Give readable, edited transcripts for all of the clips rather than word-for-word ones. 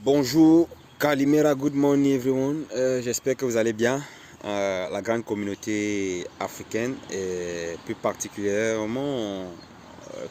Bonjour, Kalimera, good morning everyone. J'espère que vous allez bien. La grande communauté africaine et plus particulièrement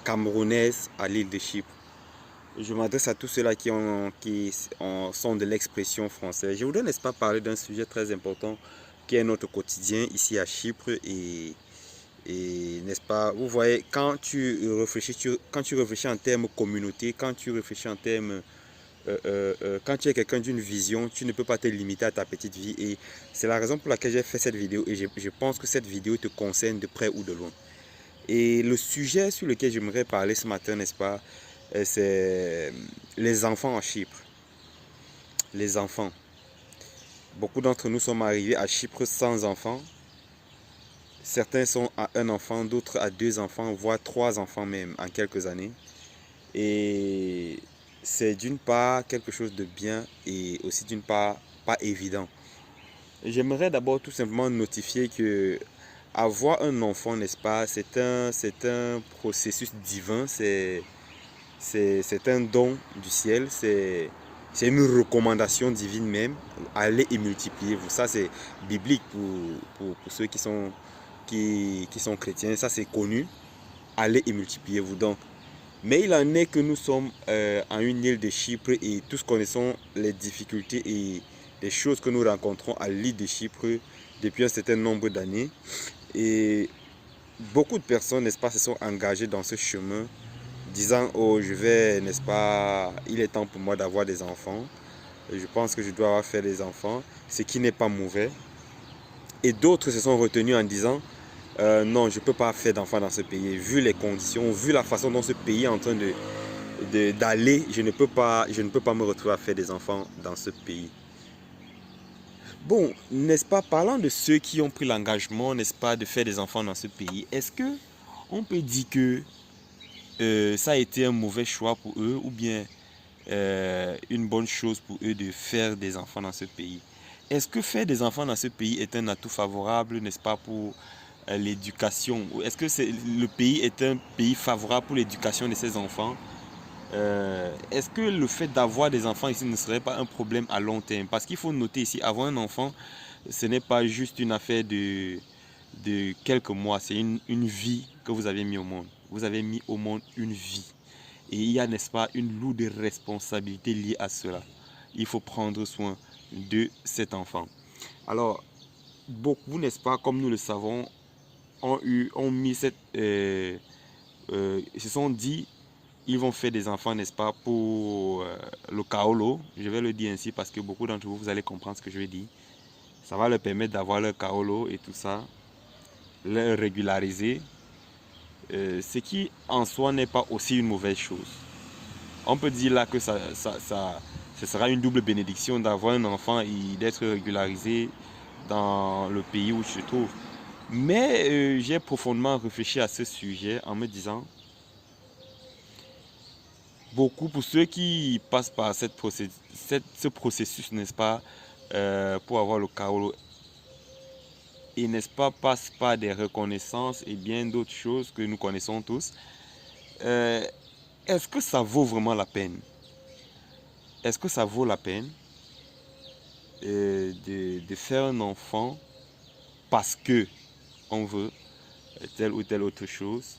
camerounaise à l'île de Chypre. Je m'adresse à tous ceux-là qui sont de l'expression française. Je voudrais, n'est-ce pas, parler d'un sujet très important qui est notre quotidien ici à Chypre et n'est-ce pas, vous voyez, quand tu réfléchis en termes communauté, quand tu réfléchis en termes quand tu es quelqu'un d'une vision, tu ne peux pas te limiter à ta petite vie. Et c'est la raison pour laquelle j'ai fait cette vidéo. Et je pense que cette vidéo te concerne de près ou de loin. Et le sujet sur lequel j'aimerais parler ce matin, n'est-ce pas, c'est les enfants en Chypre. Les enfants. Beaucoup d'entre nous sommes arrivés à Chypre sans enfants. Certains sont à un enfant, d'autres à deux enfants, voire trois enfants même en quelques années. Et c'est d'une part quelque chose de bien et aussi d'une part pas évident. J'aimerais d'abord tout simplement notifier que avoir un enfant, n'est-ce pas, c'est un processus divin, c'est un don du ciel, c'est une recommandation divine même. Allez et multipliez-vous. Ça c'est biblique pour ceux qui sont chrétiens, ça c'est connu. Allez et multipliez-vous donc. Mais il en est que nous sommes en une île de Chypre et tous connaissons les difficultés et les choses que nous rencontrons à l'île de Chypre depuis un certain nombre d'années. Et beaucoup de personnes, n'est-ce pas, se sont engagées dans ce chemin, disant, oh, je vais, n'est-ce pas, il est temps pour moi d'avoir des enfants. Je pense que je dois avoir fait des enfants, ce qui n'est pas mauvais. Et d'autres se sont retenus en disant, non, je ne peux pas faire d'enfants dans ce pays. Vu les conditions, vu la façon dont ce pays est en train d'aller, je ne peux pas me retrouver à faire des enfants dans ce pays. Bon, n'est-ce pas, parlant de ceux qui ont pris l'engagement, n'est-ce pas, de faire des enfants dans ce pays, est-ce que on peut dire que ça a été un mauvais choix pour eux ou bien une bonne chose pour eux de faire des enfants dans ce pays? Est-ce que faire des enfants dans ce pays est un atout favorable, n'est-ce pas, pour l'éducation? Est-ce que le pays est un pays favorable pour l'éducation de ses enfants? Est-ce que le fait d'avoir des enfants ici ne serait pas un problème à long terme? Parce qu'il faut noter ici, avoir un enfant, ce n'est pas juste une affaire de quelques mois, c'est une vie que vous avez mis au monde. Vous avez mis au monde une vie. Et il y a, n'est-ce pas, une lourde responsabilité liée à cela. Il faut prendre soin de cet enfant. Alors, beaucoup, n'est-ce pas, comme nous le savons, ont mis se sont dit, ils vont faire des enfants, n'est-ce pas, pour le kaolo. Je vais le dire ainsi parce que beaucoup d'entre vous, vous allez comprendre ce que je vais dire. Ça va leur permettre d'avoir leur kaolo et tout ça, leur régulariser. Ce qui, en soi, n'est pas aussi une mauvaise chose. On peut dire là que ce sera une double bénédiction d'avoir un enfant et d'être régularisé dans le pays où je se trouve. Mais j'ai profondément réfléchi à ce sujet en me disant, beaucoup pour ceux qui passent par ce processus, n'est-ce pas, pour avoir le kaolo, et n'est-ce pas, passent par des reconnaissances et bien d'autres choses que nous connaissons tous, est-ce que ça vaut vraiment la peine? Est-ce que ça vaut la peine de faire un enfant parce que on veut telle ou telle autre chose?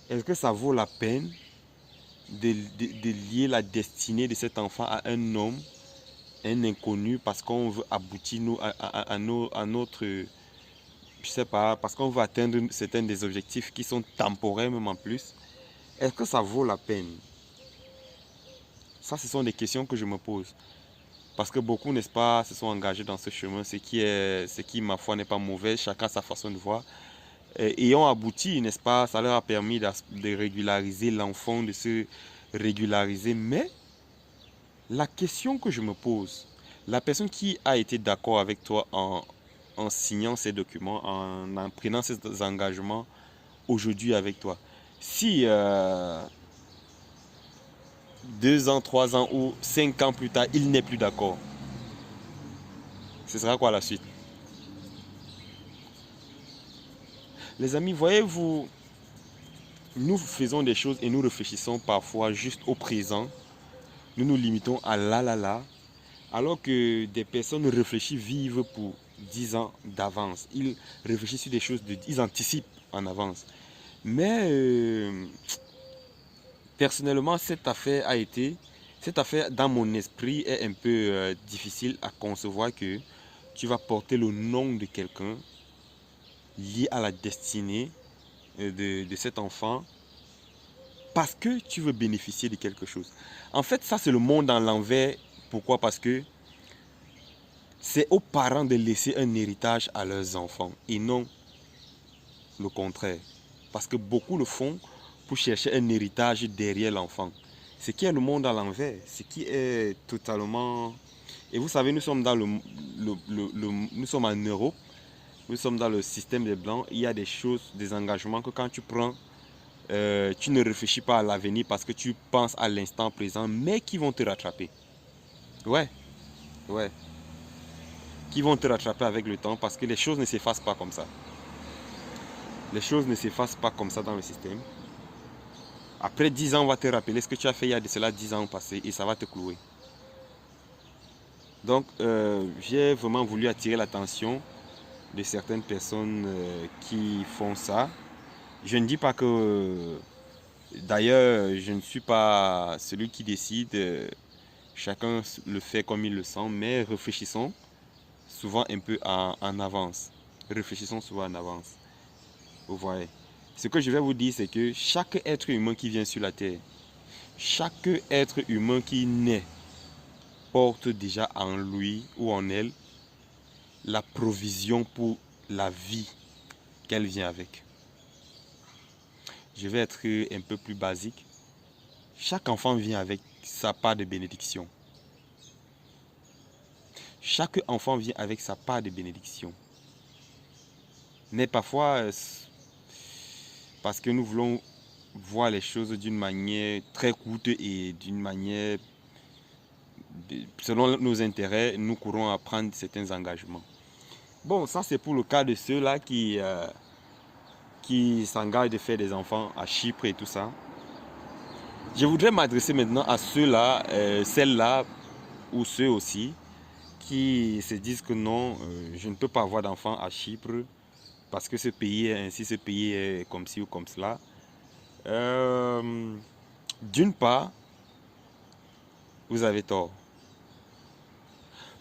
Est-ce que ça vaut la peine de lier la destinée de cet enfant à un homme, un inconnu, parce qu'on veut aboutir à notre, je sais pas, parce qu'on veut atteindre certains des objectifs qui sont temporaires même en plus? Est-ce que ça vaut la peine? Ça, ce sont des questions que je me pose. Parce que beaucoup, n'est-ce pas, se sont engagés dans ce chemin, ce qui, ma foi, n'est pas mauvais, chacun a sa façon de voir. Et ont abouti, n'est-ce pas, ça leur a permis de régulariser l'enfant, de se régulariser. Mais la question que je me pose, la personne qui a été d'accord avec toi en signant ces documents, en prenant ces engagements aujourd'hui avec toi, si 2 ans, 3 ans ou 5 ans plus tard, il n'est plus d'accord, ce sera quoi la suite? Les amis, voyez-vous, nous faisons des choses et nous réfléchissons parfois juste au présent, nous nous limitons à là, alors que des personnes réfléchissent, vivent pour 10 ans d'avance. Ils réfléchissent sur des choses, ils anticipent en avance. Mais personnellement, cette affaire dans mon esprit est un peu difficile à concevoir, que tu vas porter le nom de quelqu'un lié à la destinée de cet enfant parce que tu veux bénéficier de quelque chose. En fait, ça c'est le monde à l'envers. Pourquoi? Parce que c'est aux parents de laisser un héritage à leurs enfants et non le contraire. Parce que beaucoup le font pour chercher un héritage derrière l'enfant. Ce qui est le monde à l'envers, ce qui est totalement... Et vous savez, nous sommes dans nous sommes en Europe, nous sommes dans le système des Blancs. Il y a des choses, des engagements que quand tu prends, tu ne réfléchis pas à l'avenir parce que tu penses à l'instant présent, mais qui vont te rattraper. Ouais. Qui vont te rattraper avec le temps parce que les choses ne s'effacent pas comme ça. Les choses ne s'effacent pas comme ça dans le système. Après 10 ans, on va te rappeler ce que tu as fait il y a de cela 10 ans passés et ça va te clouer. Donc, j'ai vraiment voulu attirer l'attention de certaines personnes qui font ça. Je ne dis pas que... D'ailleurs, je ne suis pas celui qui décide. Chacun le fait comme il le sent, mais réfléchissons souvent un peu en avance. Réfléchissons souvent en avance. Vous voyez. Ce que je vais vous dire, c'est que chaque être humain qui vient sur la terre, chaque être humain qui naît, porte déjà en lui ou en elle la provision pour la vie qu'elle vient avec. Je vais être un peu plus basique. Chaque enfant vient avec sa part de bénédiction. Chaque enfant vient avec sa part de bénédiction. Mais parfois, parce que nous voulons voir les choses d'une manière très courte et d'une manière, selon nos intérêts, nous courons à prendre certains engagements. Bon, ça c'est pour le cas de ceux-là qui s'engagent de faire des enfants à Chypre et tout ça. Je voudrais m'adresser maintenant à ceux-là, celles-là, ou ceux aussi, qui se disent que non, je ne peux pas avoir d'enfants à Chypre, parce que ce pays est ainsi, ce pays est comme ci ou comme cela. D'une part, vous avez tort.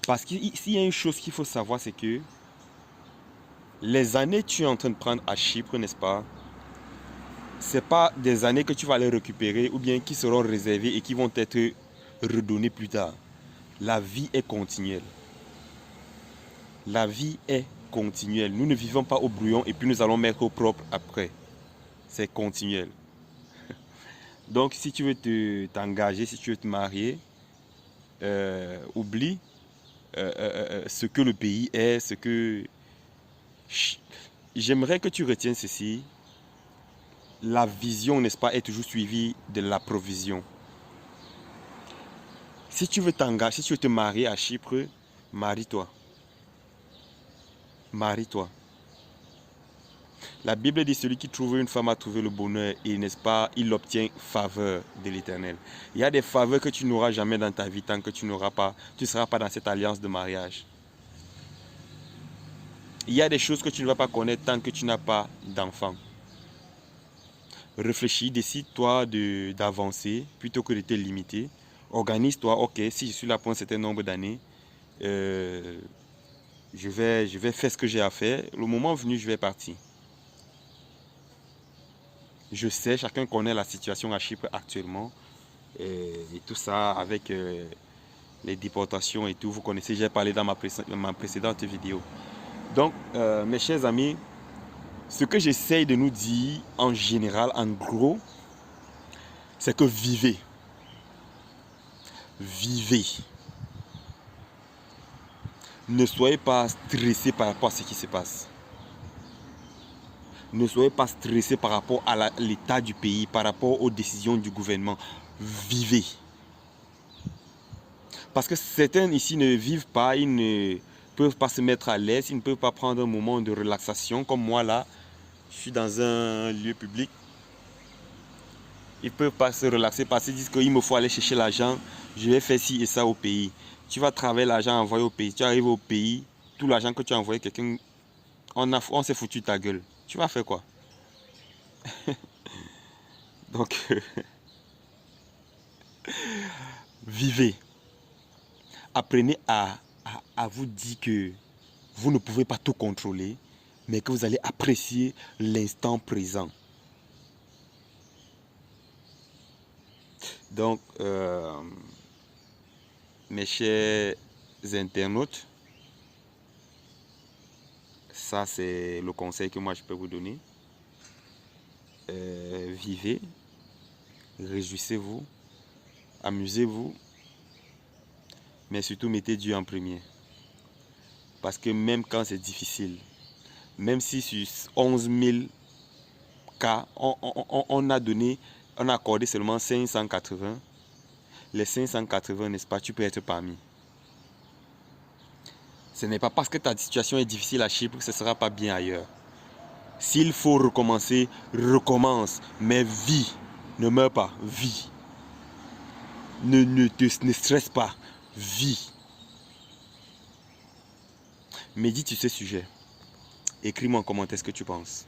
Parce qu'il y a une chose qu'il faut savoir, c'est que les années que tu es en train de prendre à Chypre, n'est-ce pas? Ce n'est pas des années que tu vas les récupérer ou bien qui seront réservées et qui vont être redonnées plus tard. La vie est continuelle. La vie est continuelle. Nous ne vivons pas au brouillon et puis nous allons mettre au propre après. C'est continuel. Donc si tu veux t'engager, si tu veux te marier, oublie ce que le pays est, ce que... J'aimerais que tu retiennes ceci. La vision, n'est-ce pas, est toujours suivie de la provision. Si tu veux t'engager, si tu veux te marier à Chypre, marie-toi. Marie-toi. La Bible dit celui qui trouve une femme a trouvé le bonheur et, n'est-ce pas, il obtient faveur de l'Éternel. Il y a des faveurs que tu n'auras jamais dans ta vie tant que tu ne seras pas dans cette alliance de mariage. Il y a des choses que tu ne vas pas connaître tant que tu n'as pas d'enfant. Réfléchis, décide-toi d'avancer plutôt que de te limiter. Organise-toi, ok, si je suis là pour un certain nombre d'années, je vais faire ce que j'ai à faire. Le moment venu, je vais partir. Je sais, chacun connaît la situation à Chypre actuellement. Et tout ça avec les déportations et tout. Vous connaissez, j'ai parlé dans ma précédente vidéo. Donc, mes chers amis, ce que j'essaye de nous dire en général, en gros, c'est que vivez. Vivez. Ne soyez pas stressés par rapport à ce qui se passe. Ne soyez pas stressés par rapport à l'état du pays, par rapport aux décisions du gouvernement. Vivez. Parce que certains ici ne vivent pas, ils ne peuvent pas se mettre à l'aise, ils ne peuvent pas prendre un moment de relaxation. Comme moi là, je suis dans un lieu public. Ils ne peuvent pas se relaxer parce qu'ils disent qu'il me faut aller chercher l'argent. je vais faire ci et ça au pays. Tu vas travailler l'argent envoyé au pays. Tu arrives au pays, tout l'argent que tu as envoyé quelqu'un, on s'est foutu de ta gueule. Tu vas faire quoi? Donc, vivez. Apprenez à vous dire que vous ne pouvez pas tout contrôler, mais que vous allez apprécier l'instant présent. Donc, mes chers internautes, ça c'est le conseil que moi je peux vous donner. Vivez, réjouissez-vous, amusez-vous, mais surtout mettez Dieu en premier. Parce que même quand c'est difficile, même si sur 11 000 cas, on a accordé seulement 580, les 580, n'est-ce pas, tu peux être parmi. Ce n'est pas parce que ta situation est difficile à Chypre que ce ne sera pas bien ailleurs. S'il faut recommencer, recommence, mais vis, ne meurs pas, vis. Ne stresse pas, vis. Médite sur ce sujet. Écris-moi en commentaire ce que tu penses.